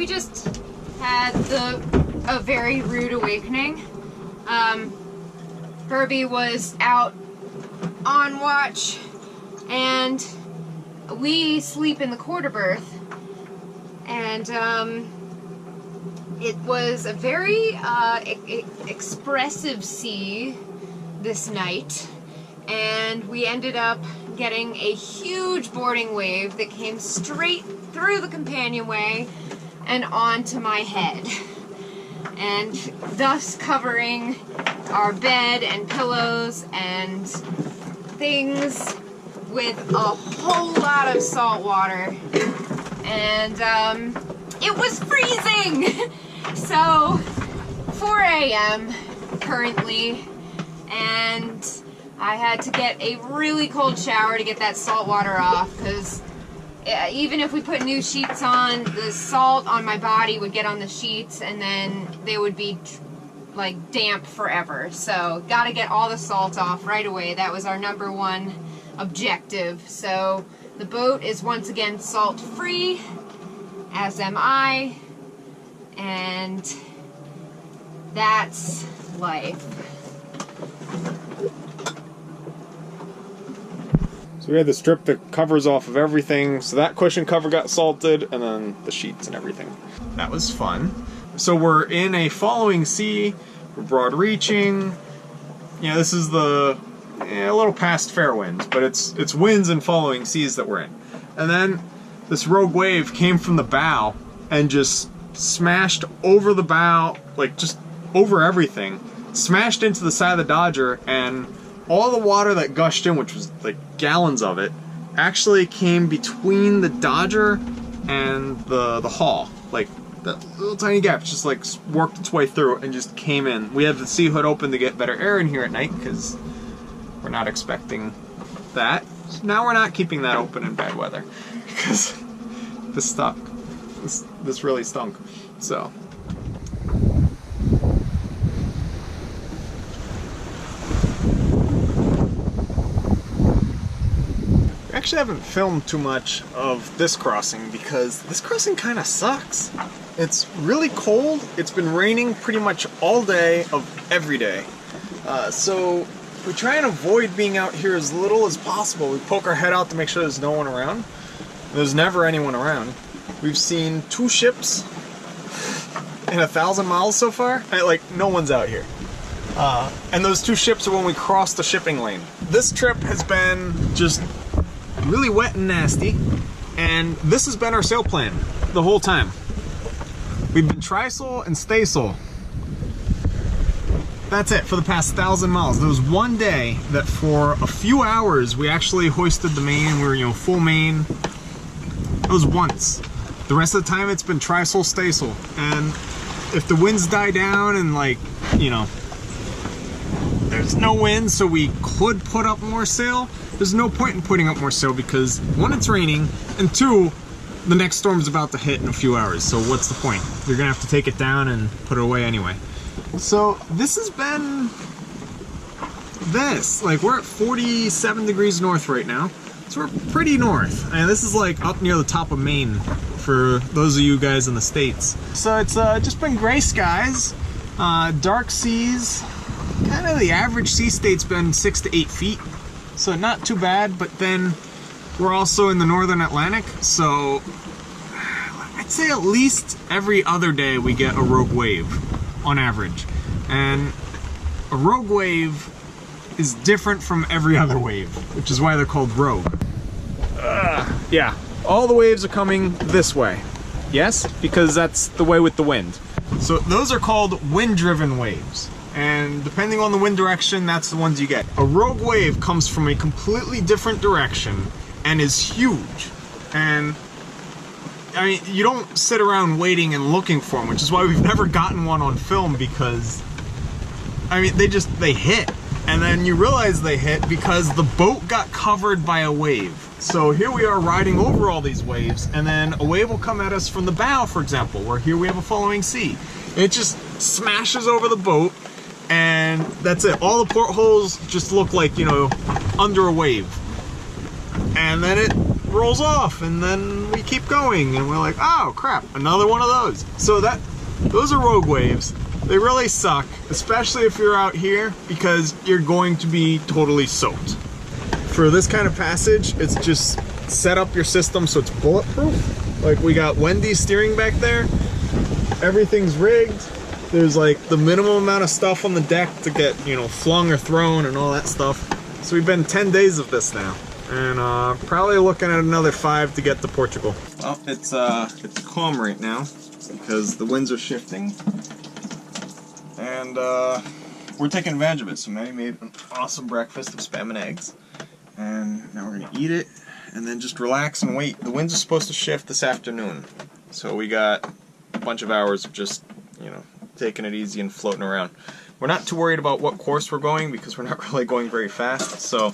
we just had a very rude awakening. Herbie was out on watch, and we sleep in the quarter berth, and it was a very expressive sea this night, and we ended up getting a huge boarding wave that came straight through the companionway and onto my head, and thus covering our bed and pillows and things with a whole lot of salt water, and it was freezing. So 4 a.m. currently, and I had to get a really cold shower to get that salt water off, because even if we put new sheets on, the salt on my body would get on the sheets and then they would be like damp forever. So gotta get all the salt off right away. That was our #1 objective. So the boat is once again salt free, as am I, and that's life. So we had the strip that covers off of everything, so that cushion cover got salted, and then the sheets and everything. That was fun. So we're in a following sea, we're broad reaching. Yeah, this is a little past fair winds, but it's winds and following seas that we're in. And then this rogue wave came from the bow and just smashed over the bow, like just over everything, smashed into the side of the Dodger, and all the water that gushed in, which was like gallons of it, actually came between the Dodger and the hull. Like that little tiny gap just like worked its way through and just came in. We have the sea hood open to get better air in here at night because we're not expecting that. So now we're not keeping that open in bad weather because this stunk. This really stunk. So. I actually haven't filmed too much of this crossing because this crossing kind of sucks. It's really cold. It's been raining pretty much all day of every day. So we try and avoid being out here as little as possible. We poke our head out to make sure there's no one around. There's never anyone around. We've seen 2 ships in 1,000 miles so far. Like, no one's out here. And those 2 ships are when we cross the shipping lane. This trip has been just really wet and nasty, and this has been our sail plan the whole time. We've been trysail and staysail. That's it for the past 1,000 miles. There was one day that for a few hours we actually hoisted the main. We were, full main. It was once. The rest of the time it's been trysail, staysail. And if the winds die down and there's no wind, so we could put up more sail, there's no point in putting up more sail because 1, it's raining, and 2, the next storm is about to hit in a few hours. So what's the point? You're gonna have to take it down and put it away anyway. So this has been this. Like, we're at 47 degrees north right now. So we're pretty north. And this is like up near the top of Maine for those of you guys in the States. So it's just been gray skies, dark seas. Kind of the average sea state's been 6 to 8 feet. So not too bad, but then we're also in the northern Atlantic, so I'd say at least every other day we get a rogue wave on average. And a rogue wave is different from every other wave, which is why they're called rogue. Yeah, all the waves are coming this way. Yes, because that's the way with the wind. So those are called wind-driven waves. And depending on the wind direction, that's the ones you get. A rogue wave comes from a completely different direction and is huge. And I mean, you don't sit around waiting and looking for them, which is why we've never gotten one on film, because I mean, they hit. And then you realize they hit because the boat got covered by a wave. So here we are riding over all these waves, and then a wave will come at us from the bow, for example, where here we have a following sea. And it just smashes over the boat, and that's it. All the portholes just look like, under a wave. And then it rolls off, and then we keep going, and we're like, oh crap, another one of those. So those are rogue waves. They really suck, especially if you're out here, because you're going to be totally soaked. For this kind of passage, it's just set up your system so it's bulletproof. Like, we got Wendy's steering back there. Everything's rigged. There's like the minimum amount of stuff on the deck to get, you know, flung or thrown and all that stuff. So we've been 10 days of this now, and probably looking at another 5 to get to Portugal. Well, it's calm right now because the winds are shifting, and we're taking advantage of it. So Maddie made an awesome breakfast of spam and eggs, and now we're gonna eat it and then just relax and wait. The winds are supposed to shift this afternoon, so we got a bunch of hours of just, you know, taking it easy and floating around. We're not too worried about what course we're going because we're not really going very fast. So, in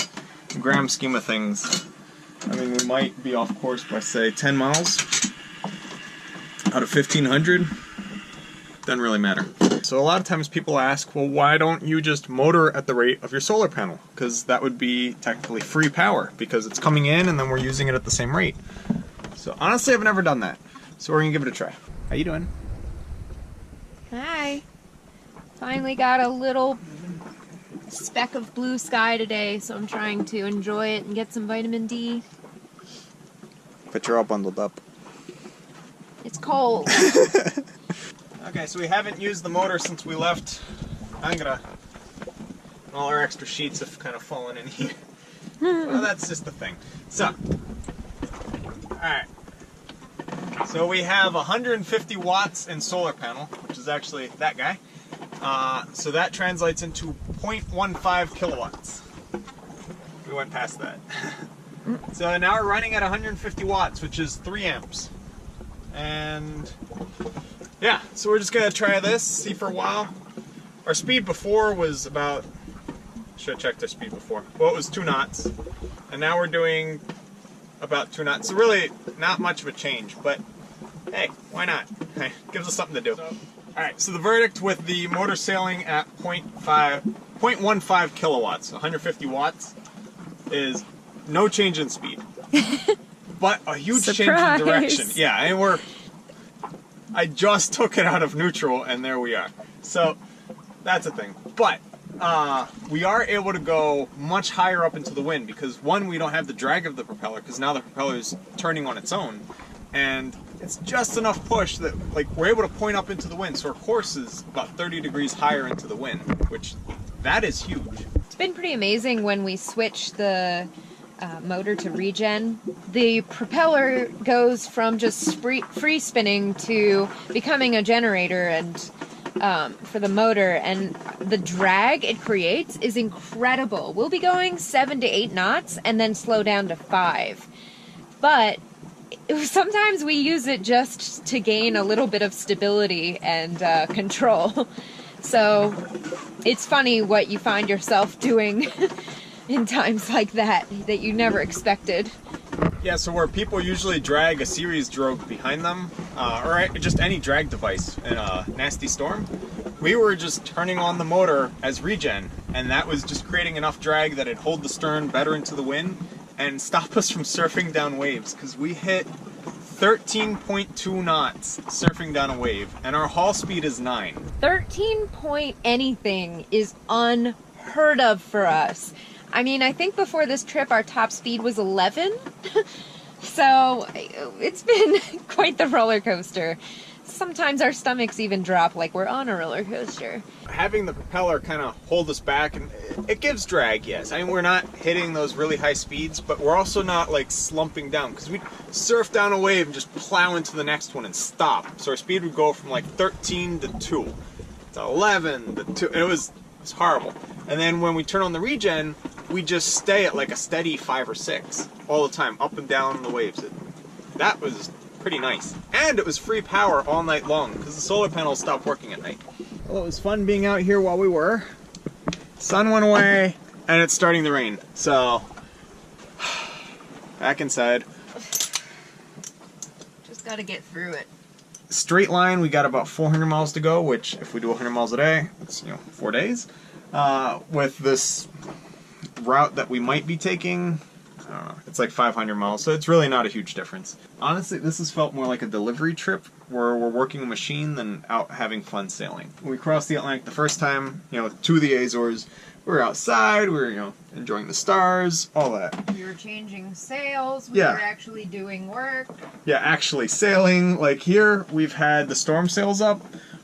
the grand scheme of things, I mean, we might be off course by, say, 10 miles out of 1,500. Doesn't really matter. So a lot of times people ask, well, why don't you just motor at the rate of your solar panel? Because that would be technically free power, because it's coming in and then we're using it at the same rate. So honestly, I've never done that. So we're gonna give it a try. How you doing? Hi. Finally got a little speck of blue sky today, so I'm trying to enjoy it and get some vitamin D. But you're all bundled up. It's cold. Okay, so we haven't used the motor since we left Angra. All our extra sheets have kind of fallen in here. Well, that's just the thing. So, alright. So we have 150 watts in solar panel, which is actually that guy. So that translates into 0.15 kilowatts. We went past that. So now we're running at 150 watts, which is 3 amps. And yeah, so we're just gonna try this, see for a while. Our speed before was about, should have checked our speed before. Well, it was 2 knots. And now we're doing about 2 knots. So really not much of a change, but hey, why not? Hey, gives us something to do. Alright, so the verdict with the motor sailing at 0.15 kilowatts, 150 watts, is no change in speed. But a huge change in direction. Yeah, and I just took it out of neutral and there we are. So that's a thing. But we are able to go much higher up into the wind because, one, we don't have the drag of the propeller because now the propeller is turning on its own, and it's just enough push that, like, we're able to point up into the wind. So our course is about 30 degrees higher into the wind, which that is huge. It's been pretty amazing when we switch the motor to regen. The propeller goes from just free spinning to becoming a generator and for the motor, and the drag it creates is incredible. We'll be going 7 to 8 knots and then slow down to 5. But sometimes we use it just to gain a little bit of stability and control. So it's funny what you find yourself doing in times like that you never expected. Yeah, so where people usually drag a series drogue behind them, or just any drag device in a nasty storm, we were just turning on the motor as regen, and that was just creating enough drag that it'd hold the stern better into the wind and stop us from surfing down waves, because we hit 13.2 knots surfing down a wave, and our haul speed is 9. 13 point anything is unheard of for us. I mean, I think before this trip our top speed was 11, so it's been quite the roller coaster. Sometimes our stomachs even drop like we're on a roller coaster. Having the propeller kind of hold us back, and it gives drag, yes. I mean, we're not hitting those really high speeds, but we're also not like slumping down, because we'd surf down a wave and just plow into the next one and stop. So our speed would go from like 13 to 2 to 11 to 2. It was horrible. And then when we turn on the regen, we just stay at like a steady 5 or 6 all the time, up and down the waves. That was pretty nice. And it was free power all night long, because the solar panels stopped working at night. Well, it was fun being out here while we were. Sun went away, and it's starting to rain. So, back inside. Just gotta get through it. Straight line, we got about 400 miles to go, which if we do 100 miles a day, it's, 4 days. With this route that we might be taking, I don't know, it's like 500 miles, so it's really not a huge difference. Honestly, this has felt more like a delivery trip where we're working a machine than out having fun sailing. When we crossed the Atlantic the first time, you know, to the Azores, we were outside, we were, you know, enjoying the stars, all that. We were changing sails, we were actually doing work. Yeah, actually sailing. Like here, we've had the storm sails up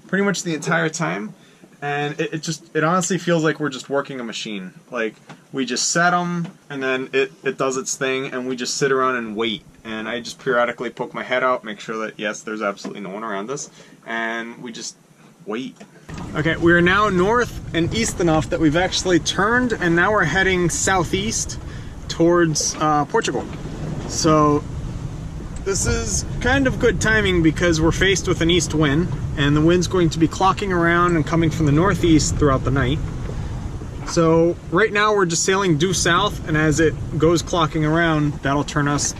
pretty much the entire time, and it honestly feels like we're just working a machine. Like, we just set them, and then it does its thing, and we just sit around and wait. And I just periodically poke my head out, make sure that, yes, there's absolutely no one around us, and we just wait. Okay, we are now north and east enough that we've actually turned, and now we're heading southeast towards Portugal. So this is kind of good timing because we're faced with an east wind, and the wind's going to be clocking around and coming from the northeast throughout the night. So right now we're just sailing due south, and as it goes clocking around, that'll turn us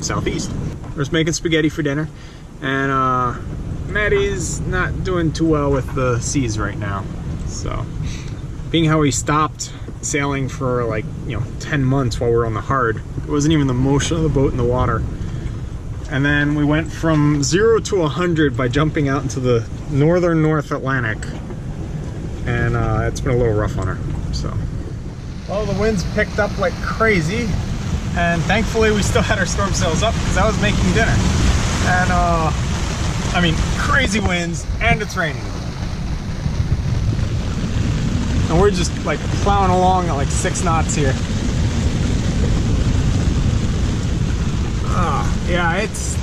southeast. We're just making spaghetti for dinner, and Maddie's not doing too well with the seas right now. So, being how we stopped sailing for like, 10 months while we were on the hard, it wasn't even the motion of the boat in the water. And then we went from 0 to 100 by jumping out into the northern North Atlantic, and it's been a little rough on her. So, well, the winds picked up like crazy, and thankfully we still had our storm sails up because I was making dinner. And I mean, crazy winds, and it's raining. And we're just like plowing along at like 6 knots here. Yeah, it's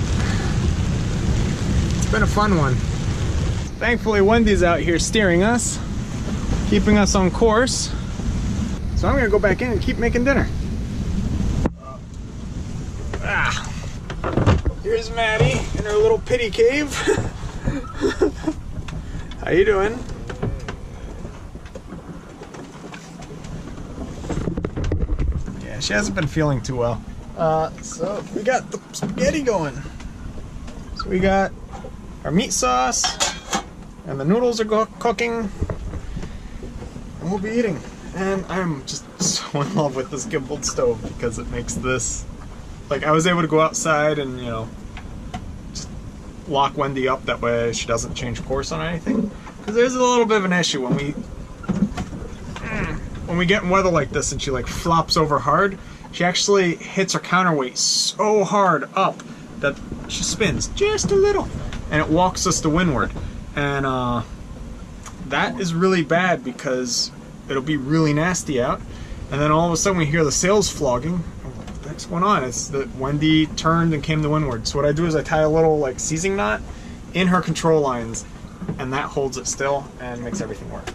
been a fun one. Thankfully, Wendy's out here steering us, keeping us on course. So I'm gonna go back in and keep making dinner. Here's Maddie in her little pity cave. How you doing? Yeah, she hasn't been feeling too well. So we got the spaghetti going. So we got our meat sauce, and the noodles are cooking, and we'll be eating. And I'm just so in love with this gimbaled stove because it makes this, like, I was able to go outside and, just lock Wendy up, that way she doesn't change course on anything. Because there's a little bit of an issue when we get in weather like this and she like flops over hard, she actually hits her counterweight so hard up that she spins just a little, and it walks us to windward. And that is really bad because it'll be really nasty out, and then all of a sudden we hear the sails flogging. What's going on? It's that Wendy turned and came to windward. So what I do is I tie a little like seizing knot in her control lines, and that holds it still and makes everything work.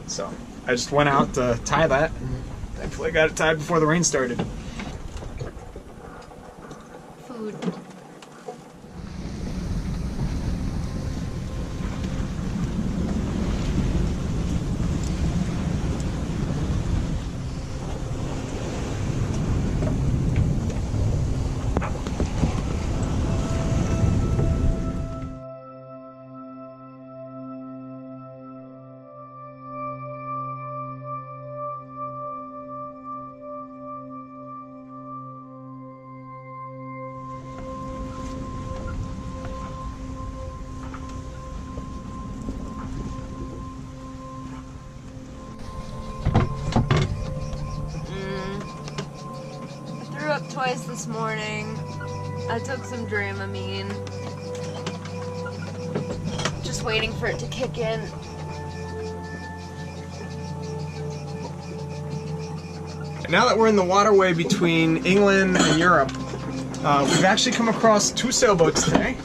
So I just went out to tie that, and thankfully I got it tied before the rain started. Food. Twice this morning. I took some Dramamine. Just waiting for it to kick in. Now that we're in the waterway between England and Europe, we've actually come across 2 sailboats today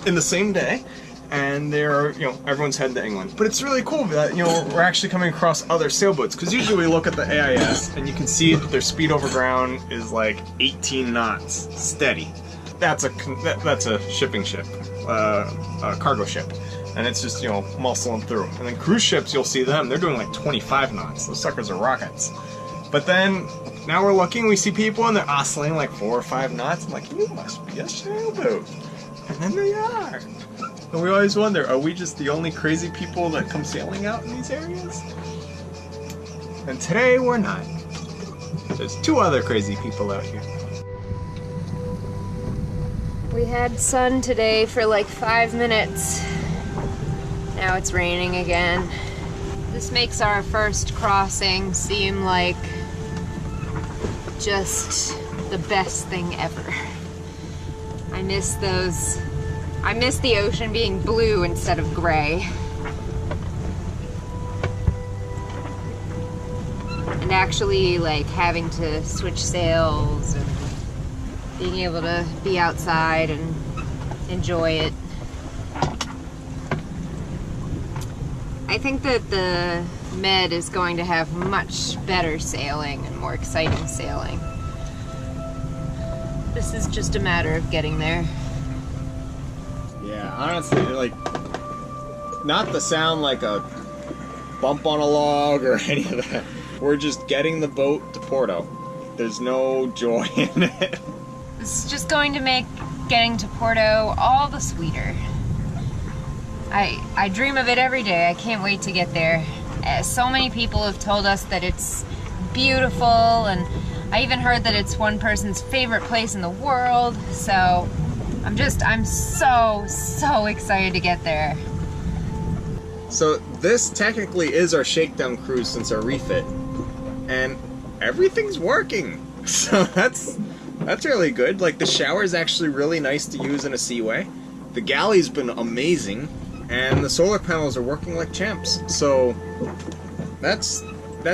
in the same day. And they're, everyone's heading to England. But it's really cool that, we're actually coming across other sailboats, because usually we look at the AIS and you can see that their speed over ground is like 18 knots, steady. That's a shipping ship, a cargo ship. And it's just, muscling through. And then cruise ships, you'll see them, they're doing like 25 knots. Those suckers are rockets. But then, now we're looking, we see people and they're oscillating like 4 or 5 knots. I'm like, you must be a sailboat. And then they are. And we always wonder, are we just the only crazy people that come sailing out in these areas? And today we're not. There's 2 other crazy people out here. We had sun today for like 5 minutes. Now it's raining again. This makes our first crossing seem like just the best thing ever. I miss the ocean being blue instead of gray. And actually like having to switch sails and being able to be outside and enjoy it. I think that the Med is going to have much better sailing and more exciting sailing. This is just a matter of getting there. Yeah, honestly, like, not to sound like a bump on a log or any of that. We're just getting the boat to Porto. There's no joy in it. This is just going to make getting to Porto all the sweeter. I dream of it every day. I can't wait to get there. So many people have told us that it's beautiful, and I even heard that it's one person's favorite place in the world. So I'm so excited to get there. So this technically is our shakedown cruise since our refit, and everything's working. So that's really good. Like, the shower is actually really nice to use in a seaway. The galley's been amazing, and the solar panels are working like champs. So that's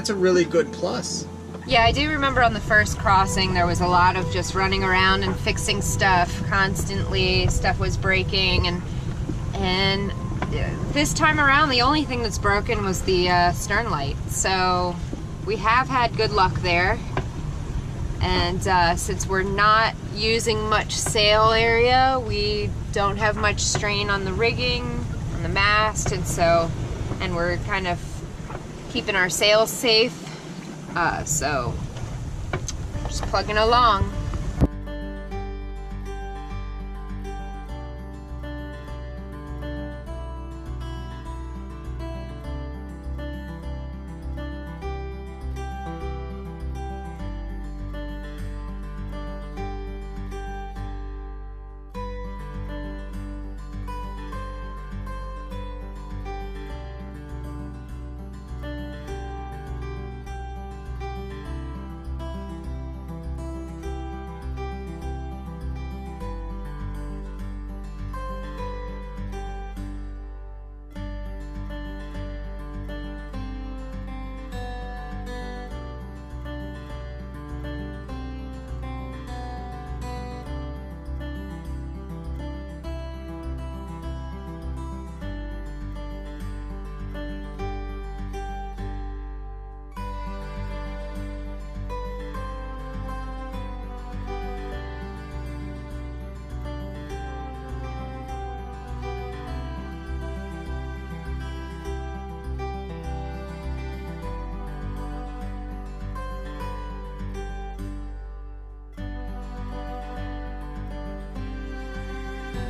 a really good plus. Yeah, I do remember on the first crossing there was a lot of just running around and fixing stuff constantly. Stuff was breaking, and this time around the only thing that's broken was the stern light. So we have had good luck there. And since we're not using much sail area, we don't have much strain on the rigging, on the mast, and we're kind of keeping our sails safe. So just plugging along.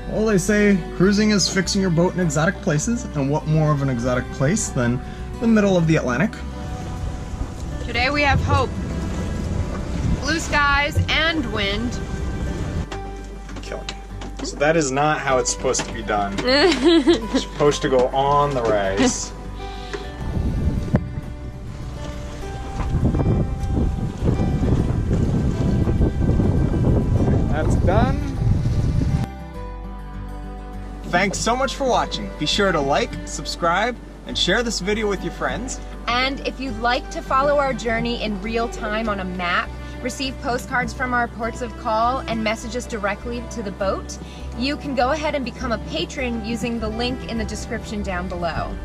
Well, they say cruising is fixing your boat in exotic places, and what more of an exotic place than the middle of the Atlantic? Today we have hope. Blue skies and wind. Kill me. So that is not how it's supposed to be done. It's supposed to go on the rise. That's done. Thanks so much for watching. Be sure to like, subscribe, and share this video with your friends. And if you'd like to follow our journey in real time on a map, receive postcards from our ports of call, and message us directly to the boat, you can go ahead and become a patron using the link in the description down below.